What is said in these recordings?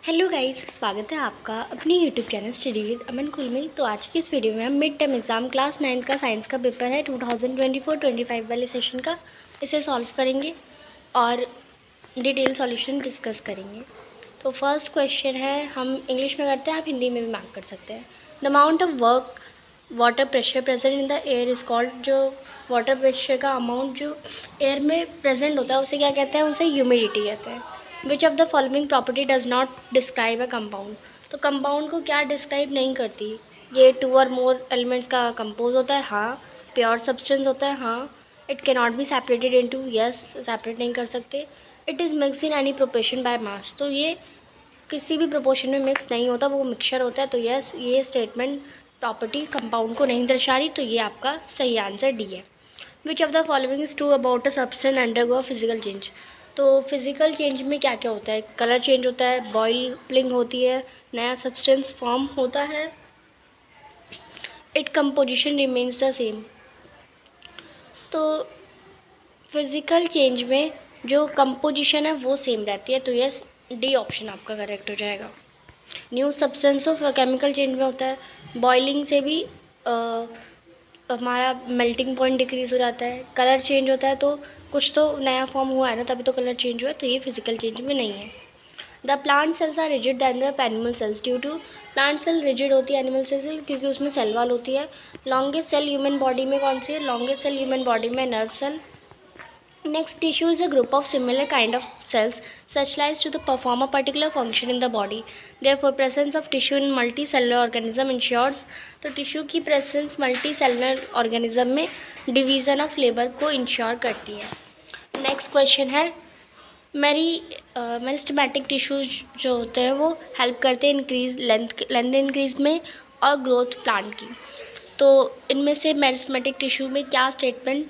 Hello guys, स्वागत है आपका अपनी यूट्यूब चैनल स्टडी विद अमन कुल में। तो आज की इस वीडियो में हम मिड टर्म एग्ज़ाम क्लास 9 का साइंस का पेपर है 2024-25 वाले सेशन का, इसे सॉल्व करेंगे और डिटेल सॉल्यूशन डिस्कस करेंगे। तो फर्स्ट क्वेश्चन है, हम इंग्लिश में करते हैं, आप हिंदी में भी मार्क कर सकते हैं। The amount of work water pressure present in the air is called. जो वाटर प्रेशर का अमाउंट जो एयर में प्रेजेंट होता है उसे क्या कहते हैं? उसे ह्यूमिडिटी कहते हैं। Which of the following property does not describe a compound. तो कंपाउंड को क्या डिस्क्राइब नहीं करती? ये 2 और मोर एलिमेंट्स का कंपोज होता है, हाँ। प्योर सब्सटेंस होता है, हाँ। It can not be separated into, yes, separate नहीं कर सकते। It is mix in any proportion by mass. तो ये किसी भी प्रोपोर्शन में मिक्स नहीं होता, वो मिक्सचर होता है। तो यस, ये स्टेटमेंट प्रॉपर्टी कंपाउंड को नहीं दर्शा रही, तो ये आपका सही आंसर डी है। Which of the following is true about a substance undergo physical change. तो फिजिकल चेंज में क्या क्या होता है? कलर चेंज होता है, बॉइलिंग होती है, नया सब्सटेंस फॉर्म होता है, it composition remains the same. तो फिजिकल चेंज में जो कंपोजिशन है वो सेम रहती है, तो यस, डी ऑप्शन आपका करेक्ट हो जाएगा। New substance of chemical change में होता है, बॉइलिंग से भी हमारा मेल्टिंग पॉइंट डिक्रीज हो जाता है। कलर चेंज होता है तो कुछ तो नया फॉर्म हुआ है ना, तभी तो कलर चेंज हुआ है, तो ये फिजिकल चेंज में नहीं है। The plant cells are rigid than the animal cells due to. Plant cell rigid होती है एनिमल सेल से क्योंकि उसमें सेल वॉल होती है। लॉन्गेस्ट सेल ह्यूमन बॉडी में कौन सी है? लॉन्गेस्ट सेल ह्यूमन बॉडी में nerve cell. Next, tissue is a group of similar kind of cells specialized to perform a particular function in the body. Therefore, presence of tissue in multicellular organism ensures, तो tissue की presence multicellular organism में division of labour को ensure करती है। Next question है, meristematic tissues जो होते हैं वो हेल्प करते हैं इंक्रीज लेंथ इंक्रीज में और ग्रोथ प्लांट की। तो इनमें से मेरिस्टेमेटिक टिश्यू में क्या स्टेटमेंट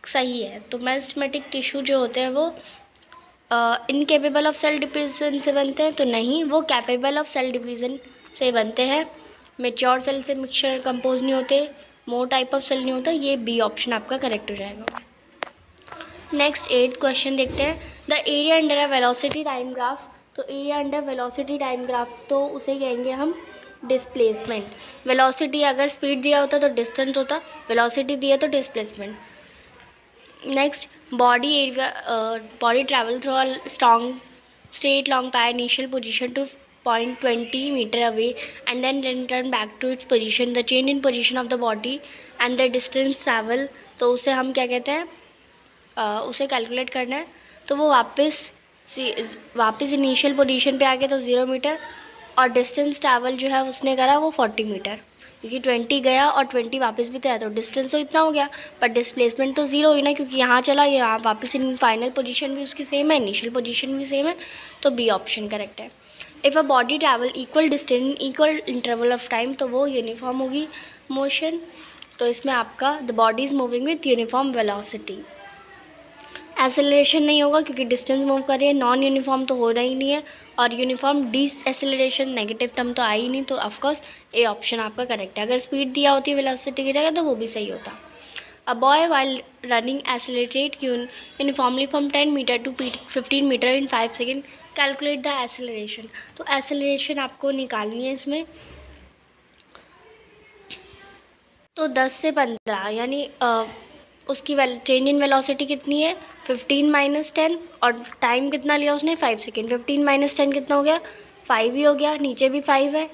सही है? तो मेरिस्टेमेटिक टिश्यू जो होते हैं वो इनकेपेबल ऑफ सेल डिवीज़न से बनते हैं, तो नहीं, वो कैपेबल ऑफ सेल डिवीज़न से बनते हैं। मेच्योर सेल से मिक्सचर कंपोज नहीं होते, मोर टाइप ऑफ सेल नहीं होता, ये बी ऑप्शन आपका करेक्ट हो जाएगा। नेक्स्ट 8th क्वेश्चन देखते हैं, the area under a velocity time graph. तो area under velocity time graph, तो उसे कहेंगे हम डिस्प्लेसमेंट। वेलोसिटी अगर स्पीड दिया होता तो डिस्टेंस होता, वेलोसिटी दिया तो displacement. Next, body travel through a straight long path initial position to point 20 meter away and then return back to its position. The change in position of the body and the distance travel, तो उसे हम क्या कहते हैं? उसे calculate करना है, तो वो वापस इनिशियल पोजीशन पे आ गया तो 0 मीटर, और डिस्टेंस ट्रैवल जो है उसने करा वो 40 मीटर, क्योंकि 20 गया और 20 वापस भी तो आया, तो डिस्टेंस तो इतना हो गया, पर डिस्प्लेसमेंट तो 0 हुई ना, क्योंकि यहाँ चला, यहाँ वापस इन फाइनल पोजीशन भी उसकी सेम है, इनिशियल पोजीशन भी सेम है, तो बी ऑप्शन करेक्ट है। If a body travel equal distance equal interval of time, तो वो यूनिफॉर्म होगी मोशन, तो इसमें आपका the body is moving with uniform velocity. Acceleration नहीं होगा क्योंकि डिस्टेंस मूव कर रही है, नॉन यूनिफॉर्म तो हो रहा ही नहीं है, और यूनिफॉर्म एसेलरेशन नेगेटिव टर्म तो आई ही नहीं, तो ऑफकोर्स ए ऑप्शन आपका करेक्ट है। अगर स्पीड दिया होती है वेलोसिटी की जगह तो वो भी सही होता। A boy while running accelerated uniformly from 10 metre to 15 metre in 5 second, calculate the acceleration. तो एसेलरेशन आपको निकालनी है इसमें, तो 10 से 15 यानी उसकी चेंज इन वेलोसिटी कितनी है? 15 - 10, और टाइम कितना लिया उसने? 5 सेकेंड। 15 - 10 कितना हो गया? 5 ही हो गया, नीचे भी 5 है,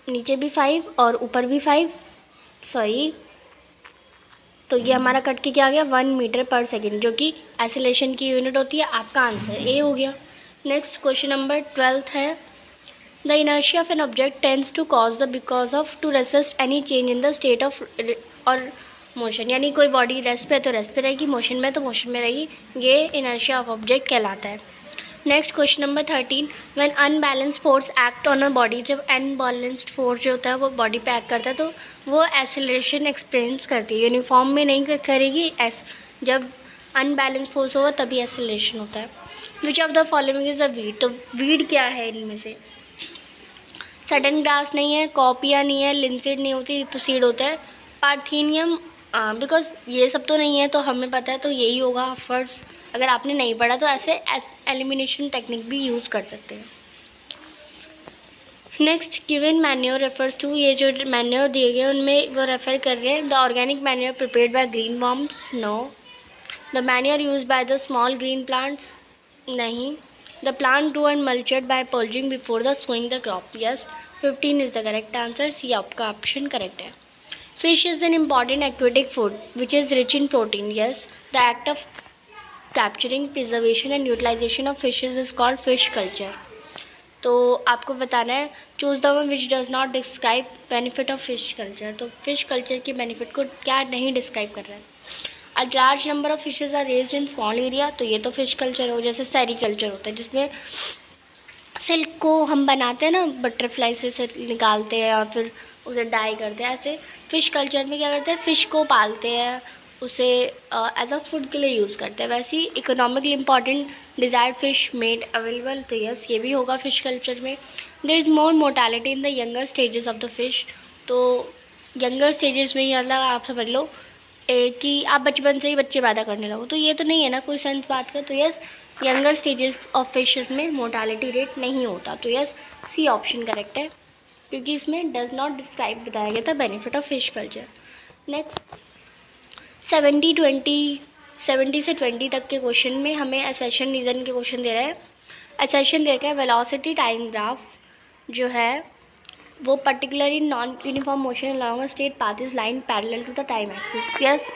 नीचे भी 5 और ऊपर भी 5, सही। तो ये हमारा कट के क्या आ गया? 1 मीटर पर सेकेंड, जो कि एसेलेरेशन की यूनिट होती है। आपका आंसर ए हो गया। नेक्स्ट क्वेश्चन नंबर 12 है, the inertia of an object tends to cause the because of to resist any change in the state of or motion. यानी कोई बॉडी रेस्ट पे तो रेस्ट पे रहेगी, मोशन में तो मोशन में रहेगी, ये इनर्शिया ऑफ ऑब्जेक्ट कहलाता है। Next question number 13, when unbalanced force act on a body. जब अनबैलेंस्ड फोर्स जो होता है वो बॉडी पे एक्ट करता है तो वो एसेलरेशन एक्सपीरियंस करती है, यूनिफॉर्म में नहीं करेगी। जब अनबैलेंस्ड फोर्स होगा तभी एसेलरेशन होता है। Which of the following is a weed. तो वीड क्या है इनमें से? सडन ग्रास नहीं है, कॉपिया नहीं है, लिंसिड नहीं होती, तो सीड होता है। पार्थेनियम बिकॉज ये सब तो नहीं है, तो हमें पता है तो यही होगा ऑफकोर्स। अगर आपने नहीं पढ़ा तो ऐसे एलिमिनेशन टेक्निक भी यूज़ कर सकते हैं। Next, given manure refers to, ये जो मैन्योर दिए गए उनमें वो रेफर कर रहे हैं the organic manure prepared by green worms, no. The manure use by the small green plants, नहीं। The plant grow and mulched by pulsing before the sowing the crop, yes. 15 is the correct answer, C आपका option correct है। Fish is an important aquatic food which is rich in protein, yes. The act of capturing, preservation and utilisation of fishes is called fish culture. तो आपको बताना है choose the one which does not describe benefit of fish culture. तो fish culture के benefit को क्या नहीं describe कर रहा है। A large number of fishes are raised in small area, तो ये तो फिश कल्चर हो। जैसे सेरीकल्चर होता है जिसमें सिल्क को हम बनाते हैं ना, बटरफ्लाई से निकालते हैं और फिर उसे डाई करते हैं, ऐसे फिश कल्चर में क्या करते हैं, फ़िश को पालते हैं, उसे एज अ फूड के लिए यूज़ करते हैं। वैसे ही economically important desired fish made available, तो यस ये भी होगा फिश कल्चर में। There is more mortality in the younger stages of the fish, तो यंगर स्टेजेस में ही मतलब आप समझ लो कि आप बचपन से ही बच्चे पैदा करने लगो, तो ये तो नहीं है ना कोई सेंस बात का। तो yes younger stages of fishes में मोर्टालिटी रेट नहीं होता, तो यस सी ऑप्शन करेक्ट है, क्योंकि इसमें डज नॉट डिस्क्राइब बताया गया था benefit of fish culture. Next 70 से 20 तक के क्वेश्चन में हमें असर्शन रीज़न के क्वेश्चन दे रहे हैं। असर्शन दे रखा है वेलोसिटी टाइम ग्राफ जो है वो particularly non uniform motion along a straight path is line parallel to the time axis, yes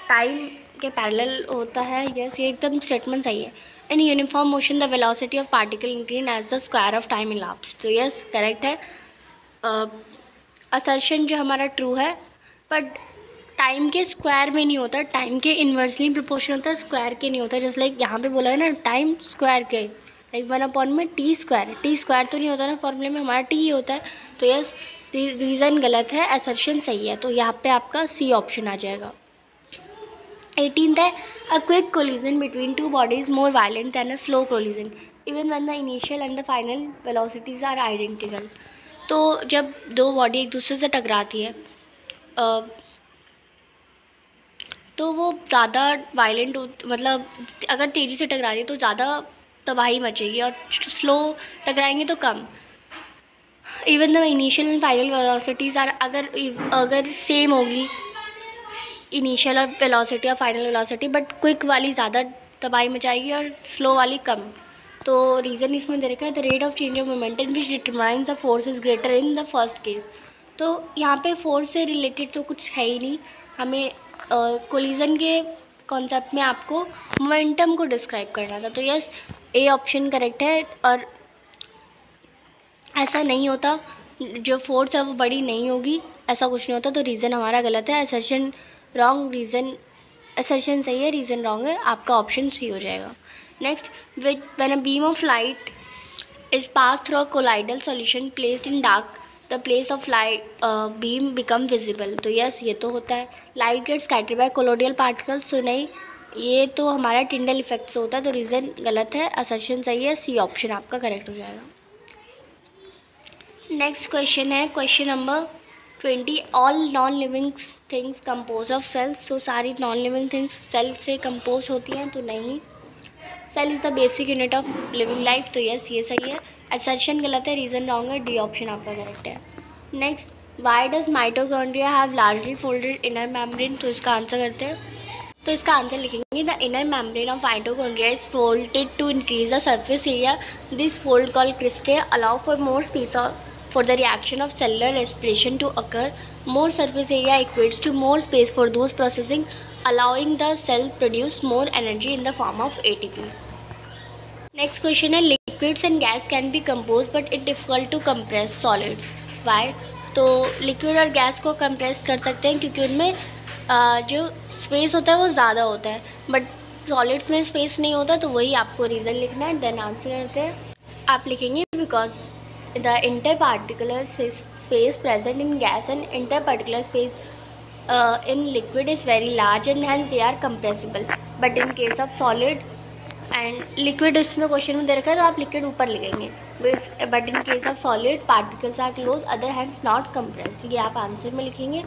time के पैरेलल होता है, यस ये एकदम स्टेटमेंट सही है। In uniform motion the velocity of particle increase as the square of time elapse, तो yes correct है। Assertion जो हमारा ट्रू है, बट टाइम के स्क्वायर में नहीं होता, टाइम के इन्वर्सली प्रोपोर्शन होता है, स्क्वायर के नहीं होता। जैसे लाइक यहाँ पे बोला है ना टाइम स्क्वायर के, लाइक 1/में टी स्क्वायर तो नहीं होता ना फॉर्मूले में, हमारा टी ही होता है। तो यस रीज़न गलत है, असर्शन सही है, तो यहाँ पे आपका सी ऑप्शन आ जाएगा। 18th है a quick collision between two bodies more violent than a slow collision even when the initial and the final velocities are identical. तो जब दो बॉडी एक दूसरे से टकराती है तो वो ज़्यादा वायलेंट मतलब अगर तेज़ी से टकरा रही है तो ज़्यादा तबाही मचेगी और स्लो टकराएंगे तो कम। Even the initial and final velocities are अगर सेम होगी इनिशियल और वेलोसिटी और फाइनल वेलोसिटी, बट क्विक वाली ज़्यादा तबाही मचाएगी और स्लो वाली कम। तो रीज़न इसमें दे रखा है the rate of change of momentum which determines the force is greater in the first case. तो यहाँ पे फोर्स से रिलेटेड तो कुछ है ही नहीं, हमें कोलिजन के कॉन्सेप्ट में आपको मोमेंटम को डिस्क्राइब करना था, तो यस ए ऑप्शन करेक्ट है। और ऐसा नहीं होता, जो फोर्स है वो बड़ी नहीं होगी, ऐसा कुछ नहीं होता, तो रीज़न हमारा गलत है। असर्शन रॉन्ग, रीज़न असर्शन सही है, रीज़न रॉन्ग है, आपका ऑप्शन सी हो जाएगा। Next, when a beam of light is pass through a colloidal solution placed in dark the place of light beam become visible, तो यस ये तो होता है। Light get scattered by colloidal particles, तो नहीं, ये तो हमारा टिंडल इफेक्ट से होता है, तो रीज़न गलत है, असर्शन सही है, सी ऑप्शन आपका करेक्ट हो जाएगा। नेक्स्ट क्वेश्चन है question number 20 all non living things compose of cells, so सारी नॉन लिविंग थिंग्स सेल से कंपोज होती हैं, तो नहीं, cell is the basic unit of living life, तो यस ये सही है। असर्शन गलत है, रीज़न रॉन्ग है, डी ऑप्शन आपका करेक्ट है। Next, why does mitochondria have largely folded inner membrane, तो इसका आंसर करते हैं, तो इसका आंसर लिखेंगे the inner membrane of mitochondria is folded to increase the surface area, this fold called cristae allow for more space for the reaction of cellular respiration to occur. More surface area equates to more space for those processing, allowing the cell produce more energy in the form of ATP. Next question है liquids and gas can be composed but it difficult to compress solids. Why? तो liquid और gas को compress कर सकते हैं क्योंकि उनमें जो space होता है वो ज़्यादा होता है, but solids में space नहीं होता, तो वही आपको reason लिखना है, then answer करते हैं। आप लिखेंगे because the interparticular space present in gas and interparticular space in liquid is very large and hence they are compressible, but in case of solid and liquid इसमें क्वेश्चन में दे रखा है तो आप लिक्विड ऊपर लिखेंगे, but in case of solid particles are close other hence not compressed, ये आप आंसर में लिखेंगे।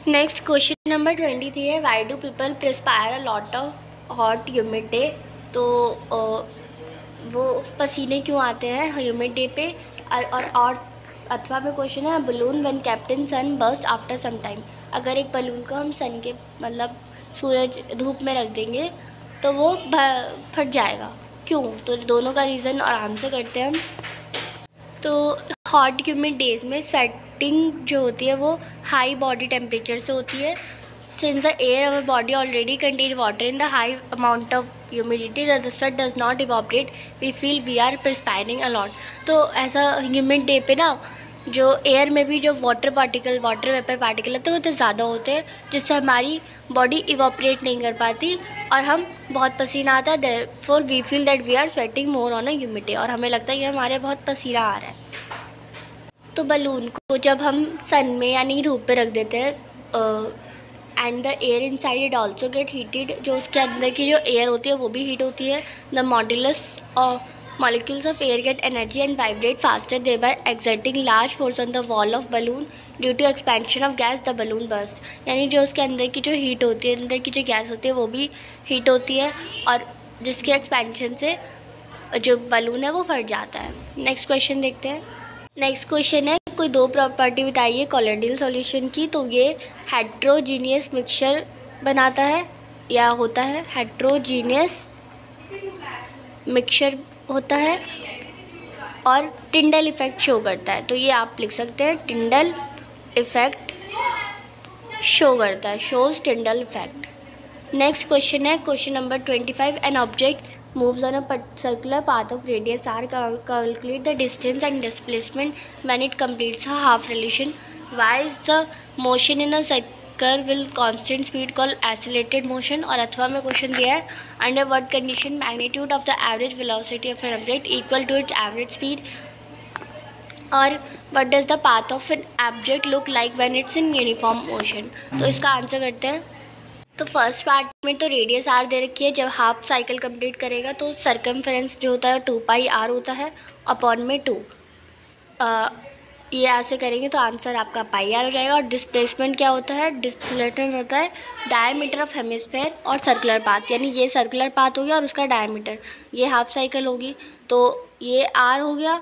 नेक्स्ट क्वेश्चन नंबर 23 है, why do people perspire a lot of hot humid day. तो वो पसीने क्यों आते हैं ह्यूमिड डे पे। और अथवा में क्वेश्चन है, balloon when kept in sun burst after some time. अगर एक बलून को हम सन के मतलब सूरज धूप में रख देंगे तो वो फट जाएगा, क्यों। तो दोनों का रीज़न और आंसर करते हैं हम। तो हॉट ह्यूमिड डेज में स्वेटिंग जो होती है वो हाई बॉडी टेम्परेचर से होती है। Since the air our body already contain water in the high amount of humidity that the sweat does not evaporate, we feel we are perspiring a lot. तो ऐसा humid day पे ना जो air में भी जो वाटर वेपर पार्टिकल है तो वो तो ज़्यादा होते हैं, जिससे हमारी बॉडी इवॉपरेट नहीं कर पाती और हम बहुत पसीना आता है। Therefore we feel that we are sweating more on a humid day, और हमें लगता है कि हमारे बहुत पसीना आ रहा है। तो बलून को जब हम सन में यानी धूप पे रख देते हैं and the air inside it also get heated, जो उसके अंदर की जो एयर होती है वो भी हीट होती है। The modulus molecules of air get energy and vibrate faster, thereby exerting large force on the wall of balloon. Due to expansion of gas the balloon burst। यानी जो उसके अंदर की जो हीट होती है, अंदर की जो गैस होती है वो भी हीट होती है और जिसके एक्सपेंशन से जो बलून है वो फट जाता है। नेक्स्ट क्वेश्चन देखते हैं। नेक्स्ट क्वेश्चन है, कोई दो प्रॉपर्टी बताइए कोलोइडल सॉल्यूशन की। तो ये हेट्रोजीनियस मिक्सचर बनाता है या होता है, हेट्रोजीनियस मिक्सचर होता है और टिंडल इफ़ेक्ट शो करता है। तो ये आप लिख सकते हैं, टिंडल इफ़ेक्ट शो करता है, shows Tyndall effect. Next question है question number 25, an object moves on a circular path of radius r, calculate the distance and displacement when it completes a half revolution. Why is the motion in a circle will constant speed called accelerated motion। और अथवा में question दिया है, under what condition magnitude of the average velocity of an object equal to its average speed, और what does the path of an object look like when it's in uniform motion। तो इसका answer करते हैं। तो first part में तो radius are they रखी है, जब हाफ साइकिल कंप्लीट करेगा तो सर्कमफ्रेंस जो होता है 2πr होता है अपॉन में 2। ये ऐसे करेंगे तो आंसर आपका πr हो जाएगा। और डिस्प्लेसमेंट क्या होता है, डिस्प्लेसमेंट होता है डायमीटर ऑफ हेमिस्फेयर और सर्कुलर पाथ, यानी ये सर्कुलर पाथ हो गया और उसका डायमीटर, ये हाफ साइकिल होगी तो ये आर हो गया।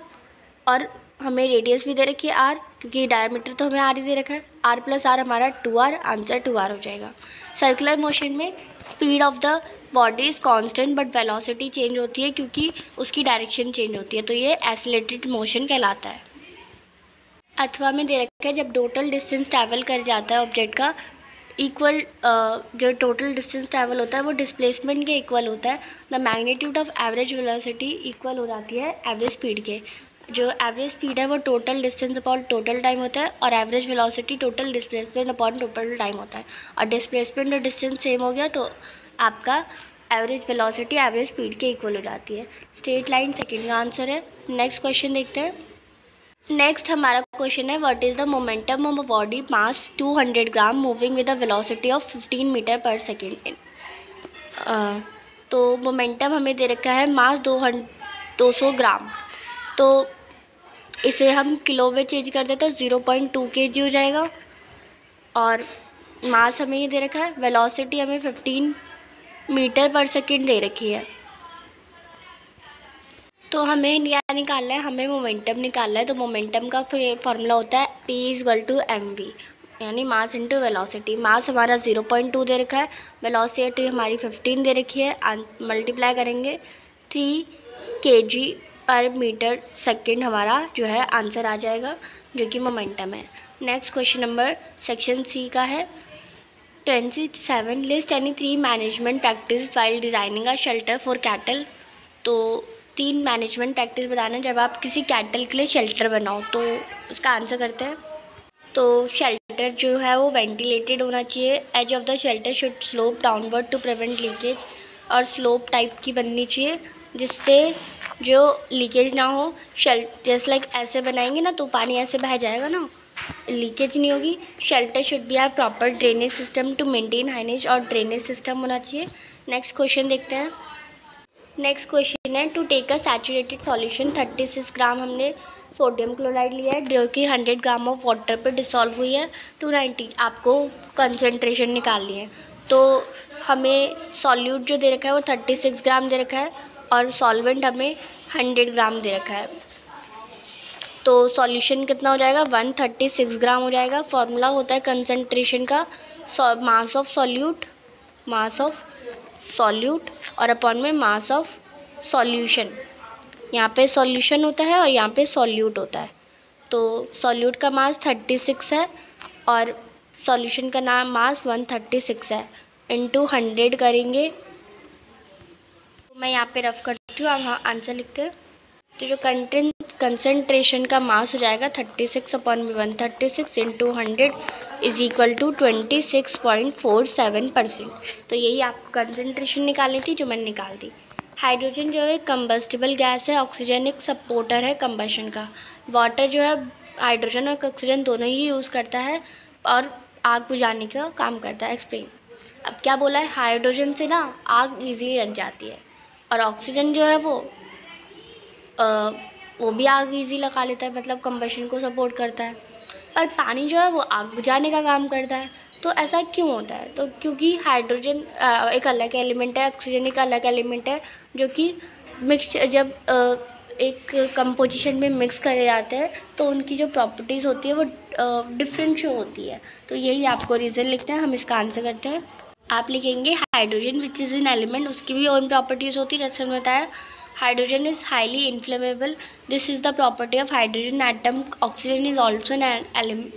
और हमें रेडियस भी दे रखी है आर, क्योंकि डायमीटर तो हमें आर ही दे रखा है, आर प्लस आर हमारा 2r, आंसर 2r हो जाएगा। सर्कुलर मोशन में speed of the body is constant but velocity change होती है क्योंकि उसकी डायरेक्शन चेंज होती है, तो ये एक्सेलरेटेड मोशन कहलाता है। अथवा में दे रखा है, जब टोटल डिस्टेंस ट्रैवल कर जाता है ऑब्जेक्ट का इक्वल, जो टोटल डिस्टेंस ट्रैवल होता है वो डिस्प्लेसमेंट के इक्वल होता है। The magnitude of average velocity equal हो जाती है एवरेज स्पीड के। जो एवरेज स्पीड है वो total distance upon total time होता है और average velocity total displacement upon total time होता है। और डिस्प्लेसमेंट और डिस्टेंस सेम हो गया तो आपका एवरेज वेलोसिटी एवरेज स्पीड के इक्वल हो जाती है। स्ट्रेट लाइन सेकेंड का आंसर है। नेक्स्ट क्वेश्चन देखते हैं। नेक्स्ट हमारा क्वेश्चन है, what is the momentum of a body mass 200 gram moving with a velocity of 15 metre per second. तो मोमेंटम हमें दे रखा है मास 200 ग्राम, तो इसे हम किलो में चेंज कर देते हैं 0.2 kg हो जाएगा। और मास हमें ये दे रखा है, वेलोसिटी हमें 15 मीटर पर सेकेंड दे रखी है। तो हमें क्या निकालना है, हमें मोमेंटम निकालना है। तो मोमेंटम का फॉर्मूला होता है P = mv, यानी मास इंटू वेलोसिटी। मास हमारा 0.2 दे रखा है, वेलोसिटी हमारी 15 दे रखी है, मल्टीप्लाई करेंगे 3 kg पर मीटर सेकेंड हमारा जो है आंसर आ जाएगा, जो कि मोमेंटम है। Next question number section C का है 27, list any 3 management practice while designing a shelter for cattle. तो 3 मैनेजमेंट प्रैक्टिस बताना जब आप किसी कैटल के लिए शेल्टर बनाओ, तो उसका आंसर करते हैं। तो शेल्टर जो है वो वेंटिलेटेड होना चाहिए, edge of the shelter should slope downward to prevent leakage, और स्लोप टाइप की बननी चाहिए जिससे जो लीकेज ना हो। जैसे लाइक ऐसे बनाएंगे ना तो पानी ऐसे बह जाएगा ना, लीकेज नहीं होगी। Shelter should be have proper drainage system to maintain हाइनेज, और ड्रेनेज सिस्टम होना चाहिए। नेक्स्ट क्वेश्चन देखते हैं। नेक्स्ट क्वेश्चन है, to take a saturated solution 36 gram हमने सोडियम क्लोराइड लिया है जो कि 100 ग्राम ऑफ वाटर पे डिसॉल्व हुई है। 290 आपको कंसनट्रेशन निकालनी है। तो हमें सॉल्यूट जो दे रखा है वो 36 ग्राम दे रखा है और सॉल्वेंट हमें 100 ग्राम दे रखा है। तो सॉल्यूशन कितना हो जाएगा, 136 ग्राम हो जाएगा। फॉर्मूला होता है कंसनट्रेशन का मास ऑफ सॉल्यूट और अपॉन में मास ऑफ सॉल्यूशन। यहाँ पे सॉल्यूशन होता है और यहाँ पे सॉल्यूट होता है। तो सॉल्यूट का मास 36 है और सॉल्यूशन का मास 136 है। इंटू 100 करेंगे तो मैं यहाँ पे रफ करती हूँ, आप आंसर लिखते हैं। तो जो कंसनट्रेशन का मास हो जाएगा 36 अपॉन में 136 इंटू 100 इज इक्वल टू 26.47%। तो यही आपको कंसनट्रेशन निकालनी थी जो मैंने निकाल दी। हाइड्रोजन जो है कंबस्टिबल गैस है, ऑक्सीजन एक सपोर्टर है कंबशन का। वाटर जो है हाइड्रोजन और ऑक्सीजन दोनों ही यूज़ करता है और आग बुझाने का काम करता है। एक्सप्लेन। अब क्या बोला है, हाइड्रोजन से ना आग ईजीली लग जाती है और ऑक्सीजन जो है वो भी आग ईजी लगा लेता है, मतलब कंबशन को सपोर्ट करता है। पर पानी जो है वो आग बुझाने का काम करता है। तो ऐसा क्यों होता है, तो क्योंकि हाइड्रोजन एक अलग एलिमेंट है, ऑक्सीजन एक अलग एलिमेंट है जो कि मिक्स जब एक कंपोजिशन में मिक्स करे जाते हैं तो उनकी जो प्रॉपर्टीज़ होती है वो डिफरेंट शो होती है। तो यही आपको रीज़न लिखना है। हम इसका आंसर करते हैं। आप लिखेंगे hydrogen which is an element, उसकी भी ओन प्रॉपर्टीज़ होती है। जैसे हमने बताया hydrogen is highly inflammable, this is the property of hydrogen atom. Oxygen is also an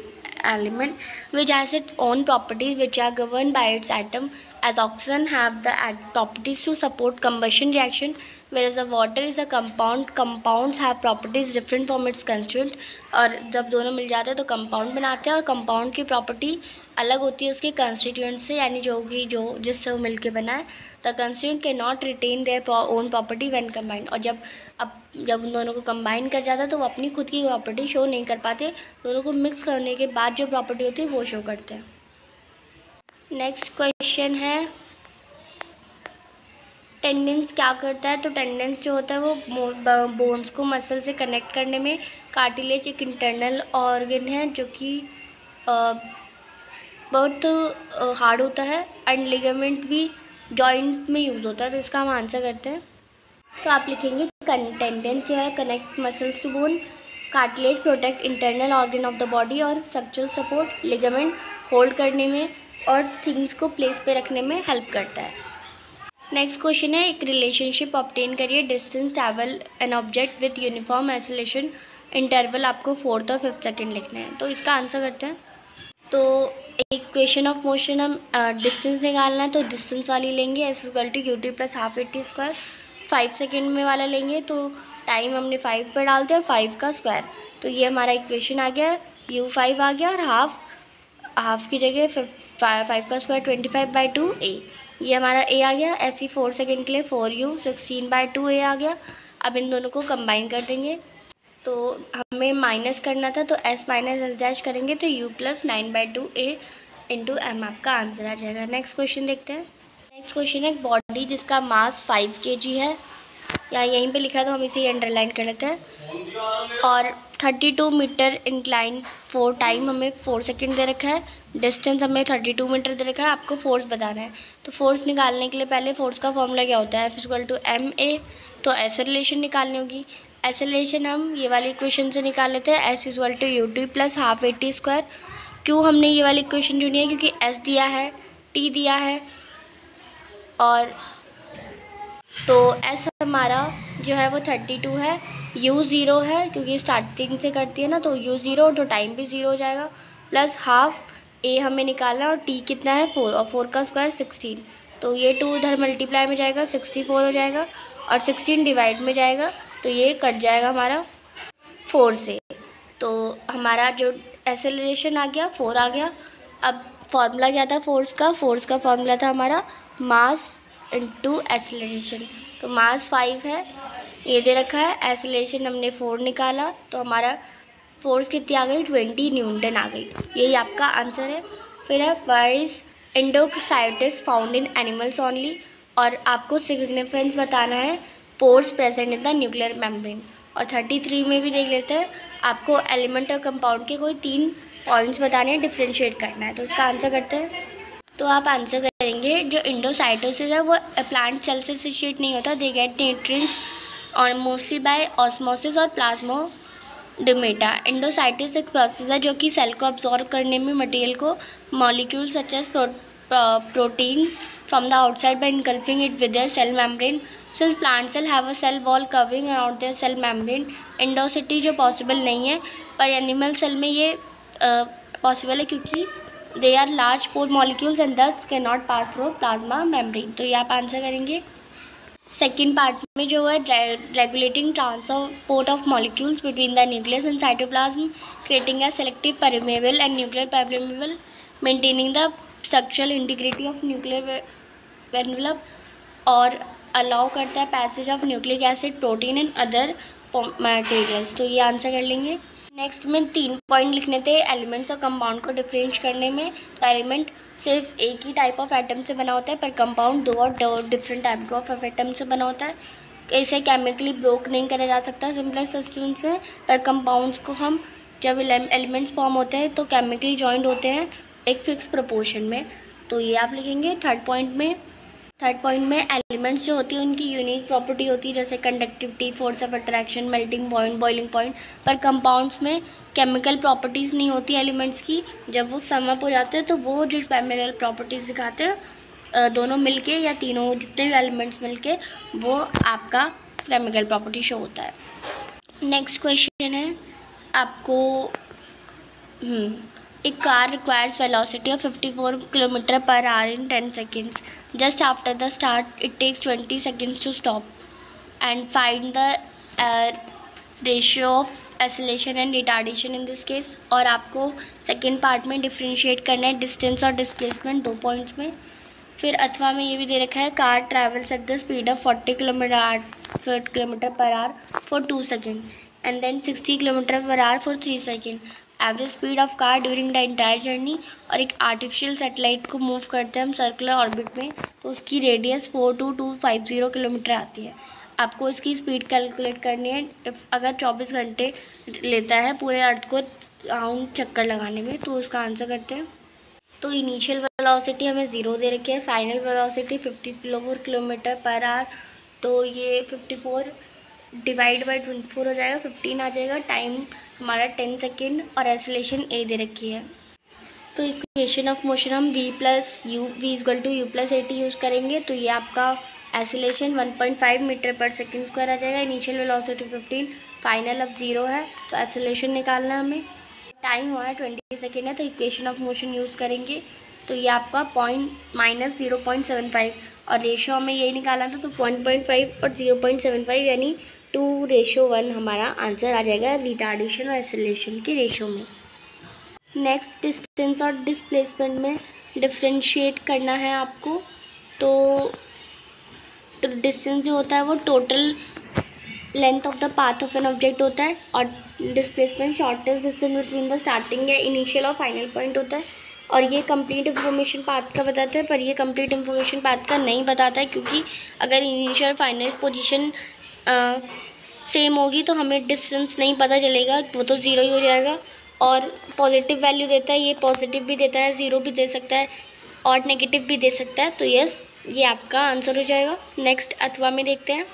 element which has its own properties which are governed by its atom, as oxygen have the properties to support combustion reaction, whereas the water is a compounds have properties different from its constituent। और जब दोनों मिल जाते हैं तो compound बनाते हैं और compound की प्रॉपर्टी अलग होती है उसके कंस्टिट्यूएंट से, यानी जो जिससे वो मिलके बना है। The constituent can not retain their own property when combined. और जब उन दोनों को कंबाइन कर जाता है तो वो अपनी खुद की प्रॉपर्टी शो नहीं कर पाते, दोनों को मिक्स करने के बाद जो प्रॉपर्टी होती है वो शो करते हैं। नेक्स्ट क्वेश्चन है, टेंडेंस क्या करता है। तो टेंडेंस जो होता है वो बोन्स को मसल से कनेक्ट करने में, कार्टिलेज एक इंटरनल ऑर्गन है जो कि बहुत हार्ड होता है, एंड लिगामेंट भी जॉइंट में यूज़ होता है। तो इसका हम आंसर करते हैं। तो आप लिखेंगे टेंडेंस जो है connect muscles to bone, cartilage protect internal organ of the body और स्ट्रक्चरल सपोर्ट, लिगामेंट होल्ड करने में और थिंग्स को प्लेस पे रखने में हेल्प करता है। नेक्स्ट क्वेश्चन है, एक रिलेशनशिप ऑब्टेन करिए। Distance travel an object with uniform acceleration interval आपको 4th और 5th सेकेंड लिखना है। तो इसका आंसर करते हैं। तो इक्वेशन ऑफ मोशन हम डिस्टेंस निकालना है तो डिस्टेंस वाली लेंगे, S equal to ut plus half AT square. 5 second में वाला लेंगे तो टाइम हमने 5 पर डालते हैं, 5 का स्क्वायर। तो ये हमारा इक्वेशन आ गया, u5 आ गया और हाफ की जगह 5 का स्क्वायर 25/2 a, ये हमारा a आ गया। ऐसे ही 4 सेकेंड के लिए 4u 16/2 a आ गया। अब इन दोनों को कंबाइन कर देंगे। तो हमें माइनस करना था तो s माइनस एस डैश करेंगे तो u plus 9/2 a into m आपका आंसर आ जाएगा। नेक्स्ट क्वेश्चन देखते हैं। नेक्स्ट क्वेश्चन है, बॉडी जिसका मास 5 kg है, या यहीं पे लिखा है तो हम इसे अंडरलाइन कर लेते हैं। और 32 मीटर इंक्लाइन टाइम हमें 4 सेकेंड दे रखा है, डिस्टेंस हमें 32 मीटर दे रखा है। आपको फोर्स बताना है। तो फोर्स निकालने के लिए पहले फोर्स का फॉर्मूला क्या होता है, F=ma। तो एक्सेलरेशन निकालनी होगी। एक्सेलरेशन हम ये वाली इक्वेशन से निकाल लेते हैं, S=ut plus half AT square. क्यों हमने ये वाली इक्वेशन चुनी है, क्योंकि S दिया है, T दिया है और तो S हमारा जो है वो 32 है, U 0 है क्योंकि स्टार्टिंग से करती है ना, तो U 0 तो टाइम भी 0 हो जाएगा, प्लस हाफ A हमें निकालना है और T कितना है 4 और 4 का स्क्वायर 16। तो ये 2 उधर मल्टीप्लाई में जाएगा 64 हो जाएगा और 16 डिवाइड में जाएगा तो ये कट जाएगा हमारा 4 से। तो हमारा जो एक्सेलरेशन आ गया 4 आ गया। अब फॉर्मूला क्या था फोर्स का फॉर्मूला था हमारा मास इनटू एक्सेलरेशन। तो मास 5 है, ये दे रखा है, एक्सेलरेशन हमने 4 निकाला तो हमारा फोर्स कितनी आ गई 20 न्यूटन आ गई। यही आपका आंसर है। फिर है wise endocarditis found in animals only, और आपको सिग्निफिकेंस बताना है pores present in the nuclear membrane. और 33 में भी देख लेते हैं, आपको एलिमेंट और कंपाउंड के कोई 3 पॉइंट्स बताने हैं, डिफ्रेंशिएट करना है। तो इसका आंसर करते हैं। तो आप आंसर करेंगे जो इंडोसाइटोसिस है वो प्लांट सेल से इनिशिएट नहीं होता, दे गेट न्यूट्रिएंट्स और मोस्टली बाय ऑस्मोसिस और प्लाज्मोडेमाटा। एंडोसाइटिस एक प्रोसेस है जो कि सेल को अब्जॉर्ब करने में मटेरियल को molecule such as proteins from the outside by engulfing it with their cell membrane. Since plant cell have a cell wall covering around their cell membrane, endocytosis जो possible नहीं है, पर animal cell में ये possible है क्योंकि they are large pore molecules and thus can not pass through plasma membrane. तो ये आप आंसर करेंगे। सेकेंड पार्ट में जो है regulating transport of molecules between the nucleus and cytoplasm, creating a selective permeable and nuclear permeable, maintaining the structural integrity of nuclear envelope, और allow करता है passage of nucleic acid, protein and other materials. तो ये answer कर लेंगे। Next में 3 point लिखने the elements और कंपाउंड को डिफरेंशिएट करने में। तो एलिमेंट सिर्फ एक ही टाइप ऑफ एटम से बना होता है, पर कंपाउंड 2 और डिफरेंट टाइप ऑफ एटम से बना होता है। इसे केमिकली ब्रोक नहीं करा जा सकता सिमिलर सब्सटेंस से, पर कंपाउंड्स को हम जब एलिमेंट्स फॉर्म होते हैं तो केमिकली जॉइंट होते हैं एक फिक्स प्रोपोर्शन में। तो ये आप लिखेंगे। थर्ड पॉइंट में एलिमेंट्स जो होती है उनकी यूनिक प्रॉपर्टी होती है, जैसे conductivity, force of attraction, melting point, boiling point. पर कंपाउंड्स में केमिकल प्रॉपर्टीज़ नहीं होती एलिमेंट्स की। जब वो सम अप हो जाते हैं तो वो जो केमिकल प्रॉपर्टीज़ दिखाते हैं दोनों मिलके या तीनों जितने भी एलिमेंट्स मिलके, वो आपका केमिकल प्रॉपर्टी शो होता है। नेक्स्ट क्वेश्चन है आपको, A car requires velocity of 54 km/h in 10 seconds. Just after the start, it takes 20 seconds to stop. And find the ratio of acceleration and retardation in this case. और आपको second part में differentiate करना है distance और displacement 2 points में। फिर अथवा में ये भी दे रखा है, car travels at the speed of 40 km/h for 2 seconds and then 60 km/h for 3 seconds. Average speed of car during the entire journey. और एक आर्टिफिशियल सैटेलाइट को मूव करते हैं हम सर्कुलर ऑर्बिट में, तो उसकी रेडियस 42250 किलोमीटर आती है। आपको इसकी स्पीड कैलकुलेट करनी है अगर 24 घंटे लेता है पूरे अर्थ को राउंड चक्कर लगाने में। तो उसका आंसर करते हैं। तो इनिशियल वेलोसिटी हमें 0 दे रखी है, फाइनल वेलोसिटी 54 km/h। तो ये 54 डिवाइड बाई 24 हो जाएगा, 15 आ जाएगा। टाइम हमारा 10 सेकेंड और एक्सेलरेशन ए दे रखी है। तो इक्वेशन ऑफ मोशन हम v = u+at यूज़ करेंगे। तो ये आपका एक्सेलरेशन 1.5 मीटर/सेकेंड स्क्वायर आ जाएगा। इनिशियल वेलोसिटी 15, फाइनल अब 0 है, तो एक्सेलरेशन निकालना है हमें। टाइम हमारा 20 सेकेंड है, तो इक्वेशन ऑफ मोशन यूज़ करेंगे। तो ये आपका -0.75 और रेशो हमें यही निकालना था, तो 0.5 और 0.75 यानी 2:1 हमारा आंसर आ जाएगा रिटार्डेशन और एक्सेलरेशन के रेशो में। नेक्स्ट डिस्टेंस और डिस्प्लेसमेंट में डिफ्रेंशिएट करना है आपको। तो डिस्टेंस जो होता है वो total length of the path of an object होता है, और displacement shortest distance between the starting या इनिशियल और फाइनल पॉइंट होता है। और ये कंप्लीट इन्फॉर्मेशन पाथ का बताता है, पर ये कंप्लीट इन्फॉर्मेशन पाथ का नहीं बताता है, क्योंकि अगर इनिशियल फाइनल पोजीशन सेम होगी तो हमें डिस्टेंस नहीं पता चलेगा, वो तो 0 ही हो जाएगा। और पॉजिटिव वैल्यू देता है, ये पॉजिटिव भी देता है, 0 भी दे सकता है और नेगेटिव भी दे सकता है। तो यस, ये आपका आंसर हो जाएगा। नेक्स्ट अथवा में देखते हैं।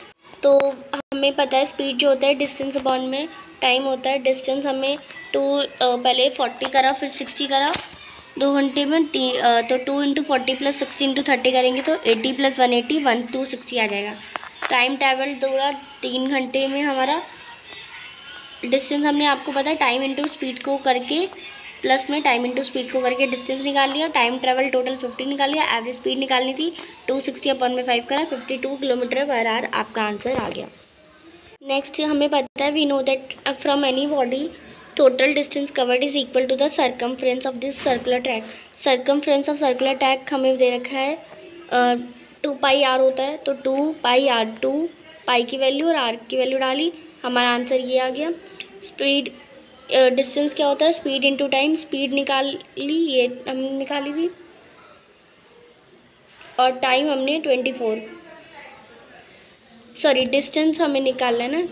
तो हमें पता है स्पीड जो होता है डिस्टेंस अपॉन में टाइम होता है। डिस्टेंस हमें पहले 40 करा, फिर 60 करा 2 घंटे में। तो 2 × 40 + 60 × 30 करेंगे तो 80 + 180 1/260 आ जाएगा। टाइम ट्रैवल 3 घंटे में हमारा डिस्टेंस हमने आपको पता है टाइम इंटू स्पीड को करके प्लस में टाइम इंटू स्पीड को करके डिस्टेंस निकाल लिया। टाइम ट्रैवल टोटल 50 निकाल लिया। एवरेज स्पीड निकालनी थी, 260/5 करा, 52 km/h आपका आंसर आ गया। नेक्स्ट हमें पता है we know that from any body total distance covered is equal to the circumference of this circular track. Circumference of circular track हमें दे रखा है 2πr होता है। तो 2πr, 2 पाई की वैल्यू और r की वैल्यू डाली, हमारा आंसर ये आ गया। स्पीड डिस्टेंस क्या होता है, स्पीड इंटू टाइम। स्पीड निकाल ली, ये हमने निकाली थी, और टाइम हमने 24 सॉरी डिस्टेंस हमें निकालना है ना,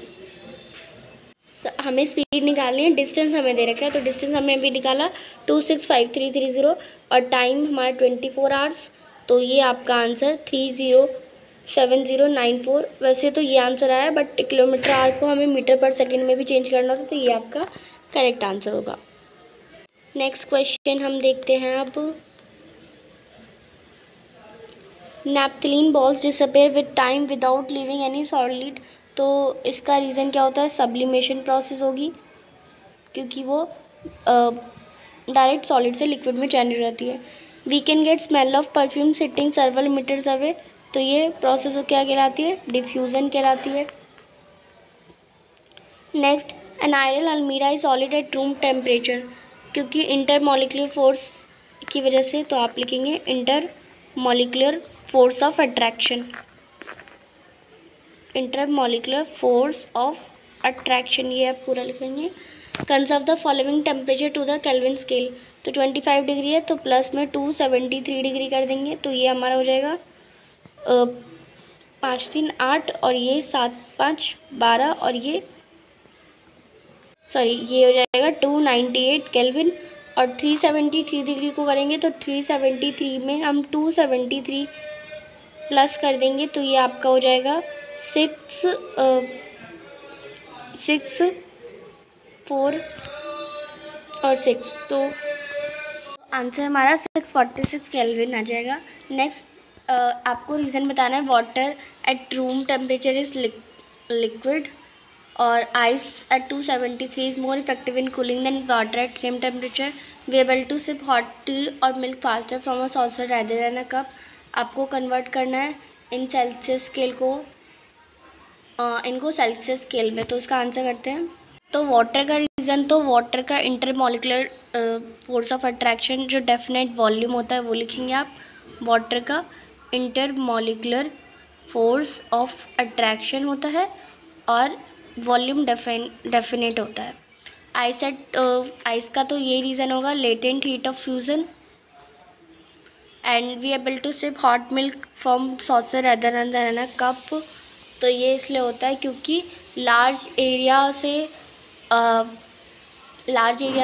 हमें स्पीड निकालनी है, डिस्टेंस हमें दे रखा है, तो डिस्टेंस हमें अभी निकाला 265,330 और टाइम हमारा 24 आवर्स। तो ये आपका आंसर 307094। वैसे तो ये आंसर आया, बट किलोमीटर आवर को हमें मीटर पर सेकेंड में भी चेंज करना था, तो ये आपका करेक्ट आंसर होगा। नेक्स्ट क्वेश्चन हम देखते हैं अब। Naphthalene balls disappear with time without leaving any solid. तो इसका रीज़न क्या होता है? सब्लिमेशन प्रोसेस होगी, क्योंकि वो डायरेक्ट सॉलिड से लिक्विड में चेंज हो जाती है। We can get smell of perfume sitting several metres away. तो ये प्रोसेस क्या कहलाती है? डिफ्यूज़न कहलाती है। Next, an iron almirah is solid at room temperature, क्योंकि इंटरमोलिकुलर फोर्स की वजह से, तो आप लिखेंगे intermolecular force of attraction. Intermolecular force of attraction, ये आप पूरा लिखेंगे। Conserve the following temperature to the Kelvin scale. तो 25 डिग्री है, तो प्लस में 273 डिग्री कर देंगे, तो ये हमारा हो जाएगा 5 3 8 और ये 7 5 12 और ये हो जाएगा 298 केल्विन। और 373 डिग्री को करेंगे तो 373 में हम 273 प्लस कर देंगे, तो ये आपका हो जाएगा 6 4 और 6, तो आंसर हमारा 646 केल्विन आ जाएगा। नेक्स्ट, आपको रीज़न बताना है। Water at room temperature is liquid और ice at 273 is more effective in cooling than water at same temperature. We able to sip hot tea और milk faster from a saucer rather than a cup. आपको convert करना है इन Celsius scale को, इनको Celsius scale में, तो उसका answer करते हैं। तो वाटर का रीज़न, तो वाटर का इंटरमोलिकुलर फोर्स ऑफ अट्रैक्शन जो डेफिनेट वॉल्यूम होता है वो लिखेंगे आप। वाटर का इंटरमोलिकुलर फोर्स ऑफ अट्रैक्शन होता है और वॉल्यूम डेफिनेट होता है। आइस का तो ये रीज़न होगा, latent heat of fusion. And we able to sip hot milk from saucer other than a cup. तो ये इसलिए होता है क्योंकि लार्ज एरिया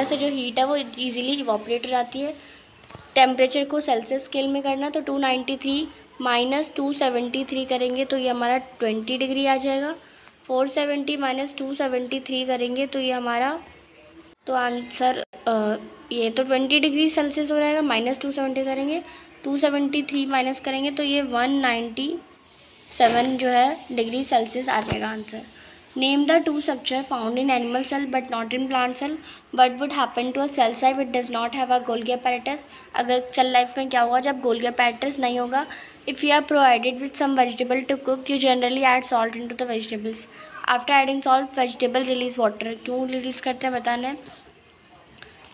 से जो हीट है वो इजीली इवॉपरेट हो जाती है। टेम्परेचर को सेल्सियस स्केल में करना, तो 293 माइनस 273 करेंगे तो ये हमारा 20 डिग्री आ जाएगा। 470 माइनस 273 करेंगे तो ये हमारा, तो आंसर ये तो 20 डिग्री सेल्सियस हो जाएगा। माइनस 270 करेंगे, 273 माइनस करेंगे तो ये 197 जो है डिग्री सेल्सियस आ जाएगा answer. Name the two structure found in animal cell but not in plant cell. What would happen to a cell life it does not have a Golgi apparatus. अगर cell life में क्या होगा जब Golgi apparatus नहीं होगा? If you are provided with some vegetable to cook, you generally add salt in to the vegetables. After adding salt vegetable release water. क्यों release करते हैं बताना है।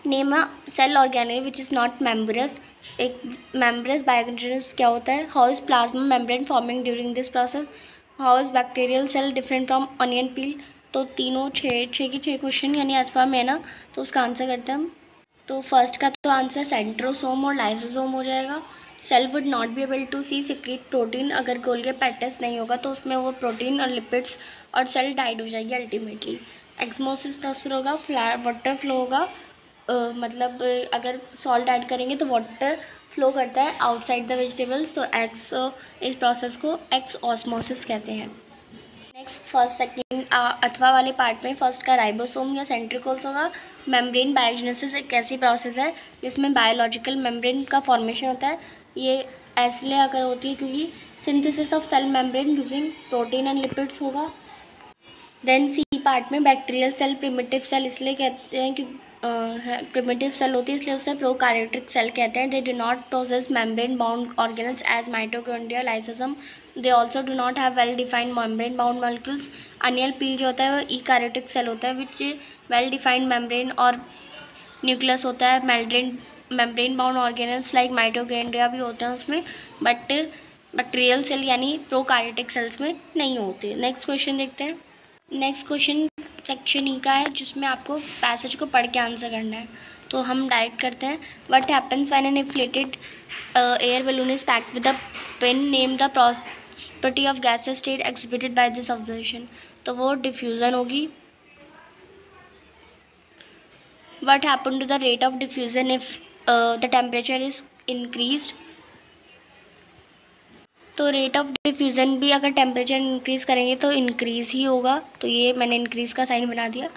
Name a cell organelle which is not membranous. एक membranous बायोकंटीन्यूअस क्या होता है? How is plasma membrane forming during this process? How is bacterial cell different from onion peel? तो तीनों छः की छः क्वेश्चन यानी आसफा में है ना, तो उसका आंसर करते हैं हम। तो फर्स्ट का तो आंसर सेंट्रोसोम और लाइसोसोम हो जाएगा। Cell would not be able to see secrete protein. अगर गोल्गी अपैरेटस नहीं होगा तो उसमें वो प्रोटीन और लिपिड्स और सेल डाइड हो जाएगी अल्टीमेटली। एक्समोसिस प्रोसेस होगा, वाटर फ्लो होगा, मतलब अगर सॉल्ट ऐड करेंगे तो वाटर फ्लो करता है आउटसाइड द वेजिटेबल्स, तो इस प्रोसेस को एक्स ऑस्मोसिस कहते हैं। नेक्स्ट, फर्स्ट सेकंड अथवा वाले पार्ट में फर्स्ट का राइबोसोम या सेंट्रिकोल्स होगा। मेम्ब्रेन बायोजेनेसिस एक ऐसी प्रोसेस है जिसमें बायोलॉजिकल मेम्ब्रेन का फॉर्मेशन होता है। ये इसलिए अगर होती है क्योंकि synthesis of cell membrane using protein and lipids होगा। देन सी पार्ट में बैक्टीरियल सेल प्रिमिटिव सेल इसलिए कहते हैं कि प्रिमिटिव सेल होती है इसलिए उसे प्रोकैरियोटिक सेल कहते हैं। They do not possess membrane bound organelles as mitochondria lysosome. They also do not have well defined membrane bound molecules. Onion peel जो होता है वो ईकैरियोटिक सेल होता है विच वेल डिफाइंड मेम्ब्रेन और न्यूक्लियस होता है। Membrane bound organelles like mitochondria भी होते हैं उसमें, बट बैक्टीरियल सेल यानी प्रोकैरियोटिक सेल्स में नहीं होते। नेक्स्ट क्वेश्चन देखते हैं। नेक्स्ट क्वेश्चन सेक्शन ई का है जिसमें आपको पैसेज को पढ़ के आंसर करना है, तो हम डायरेक्ट करते हैं। What happens when an inflated air balloon is packed with a pin? Name the property of gases state exhibited by this observation, तो वो डिफ्यूज़न होगी। What happen to the rate of diffusion if the temperature is increased, तो rate of diffusion भी अगर temperature increase करेंगे तो increase ही होगा, तो ये मैंने इंक्रीज़ का साइन बना दिया।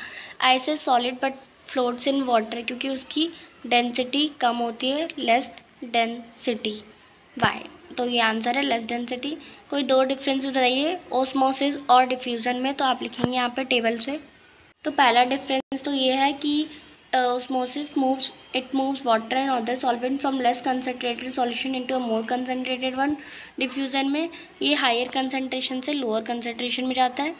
Ice is solid but floats in water, क्योंकि उसकी डेंसिटी कम होती है, लेस डेंसिटी। वाई, तो ये आंसर है लेस डेंसिटी। कोई दो डिफरेंस बताइए ओस्मोसिस और डिफ्यूज़न में, तो आप लिखेंगे यहाँ पे टेबल से। तो पहला डिफरेंस तो ये है कि osmosis moves water and other solvent from less concentrated solution into a more concentrated one। Diffusion में ये हायर कंसनट्रेशन से लोअर कंसनट्रेशन में जाता है।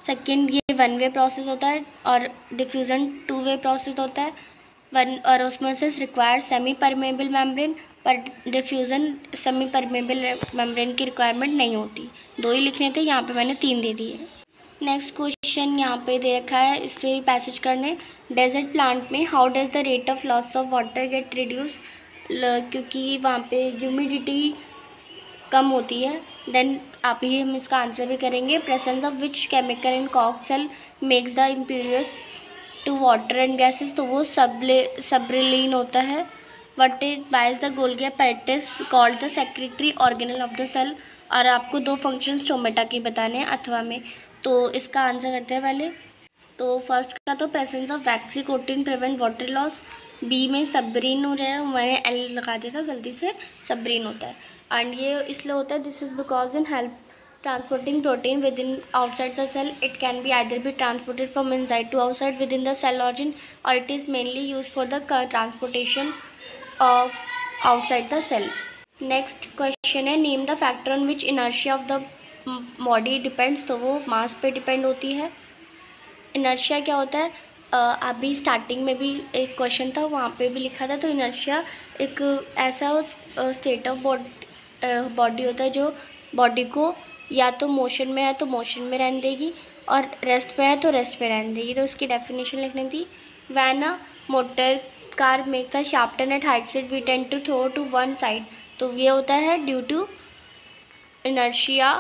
सेकेंड, ये वन वे प्रोसेस होता है और डिफ्यूज़न टू वे प्रोसेस होता है। वन और osmosis require semi permeable membrane, पर डिफ्यूज़न सेमी परमेबल मेम्ब्रेन की रिक्वायरमेंट नहीं होती। दो ही लिखने थे, यहाँ पे मैंने 3 दे दिए। नेक्स्ट क्वेश्चन यहाँ पे दे रखा है, इसलिए पैसेज करने। डेजर्ट प्लांट में how does the rate of loss of water get reduce, क्योंकि वहाँ पे ह्यूमिडिटी कम होती है। देन आप ही हम इसका आंसर भी करेंगे। Presence of which chemical in कॉक cell makes the impervious to water and gases, तो वो सब्रिलीन होता है। What is why is the Golgi apparatus called the secretory organelle of the cell, और आपको 2 फंक्शन स्टोमेटा के बताने हैं अथवा में, तो इसका आंसर करते हैं पहले। तो फर्स्ट का तो presence of waxy cuticle prevent water loss, B में सब्रीन हो रहा है, मैंने एल लगा दिया था गलती से, सब्रीन होता है। एंड ये इसलिए होता है, this is because in help transporting protein with in outside the cell, it can be either be transported from inside to outside with in the cell origin, और it is mainly use for the transportation of outside the cell. Next question है, name the factor on which inertia of the body depends, तो वो मास पे depend होती है। Inertia क्या होता है, अभी स्टार्टिंग में भी एक क्वेश्चन था, वहाँ पे भी लिखा था। तो इनर्शिया एक ऐसा स्टेट ऑफ बॉडी होता है जो बॉडी को या तो मोशन में है तो मोशन में रहने देगी, और रेस्ट पे है तो रेस्ट पे रहने देगी। तो इसकी डेफिनेशन लिखनी थी। When a motor car makes a sharp turn at high speed we tend to throw to one side, तो ये होता है due to inertia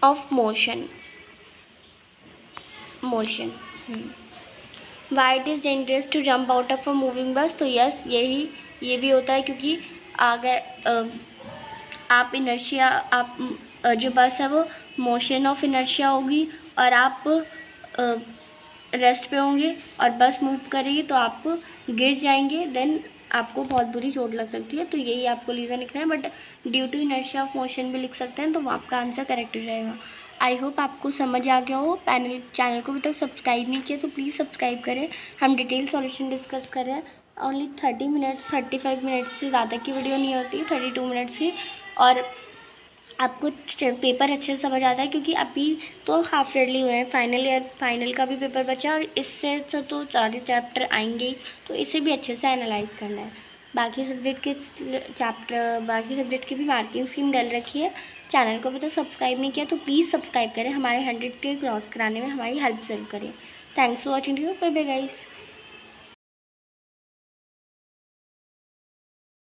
of motion. Why it is dangerous to jump out of a moving bus, तो yes ये भी होता है, क्योंकि अगर आप इनर्शिया आप जो बस है वो मोशन ऑफ इनर्शिया होगी और आप रेस्ट पे होंगे और बस मूव करेगी तो आप गिर जाएंगे, देन आपको बहुत बुरी चोट लग सकती है। तो यही आपको रीज़न लिखना है, but due to inertia of motion भी लिख सकते हैं, तो वो आपका आंसर करेक्ट हो जाएगा। आई होप आपको समझ आ गया हो। चैनल को अभी तक सब्सक्राइब नहीं किया तो प्लीज़ सब्सक्राइब करें। हम डिटेल सॉल्यूशन डिस्कस कर रहे हैं। ओनली 30 मिनट्स 35 मिनट्स से ज़्यादा की वीडियो नहीं होती, 32 मिनट्स की, और आपको पेपर अच्छे से समझ आता है, क्योंकि अभी तो हाफ ईयरली हुए हैं, फाइनल का भी पेपर बचा, और इससे तो सारे चैप्टर आएंगे ही, तो इसे भी अच्छे से एनालाइज करना है। बाकी सब्जेक्ट की भी मार्किंग स्कीम डल रखी है। चैनल को अभी तक सब्सक्राइब नहीं किया तो प्लीज़ सब्सक्राइब करें, हमारे 100 के क्रॉस कराने में हमारी हेल्प ज़रूर करें। Thanks for watching, bye bye guys.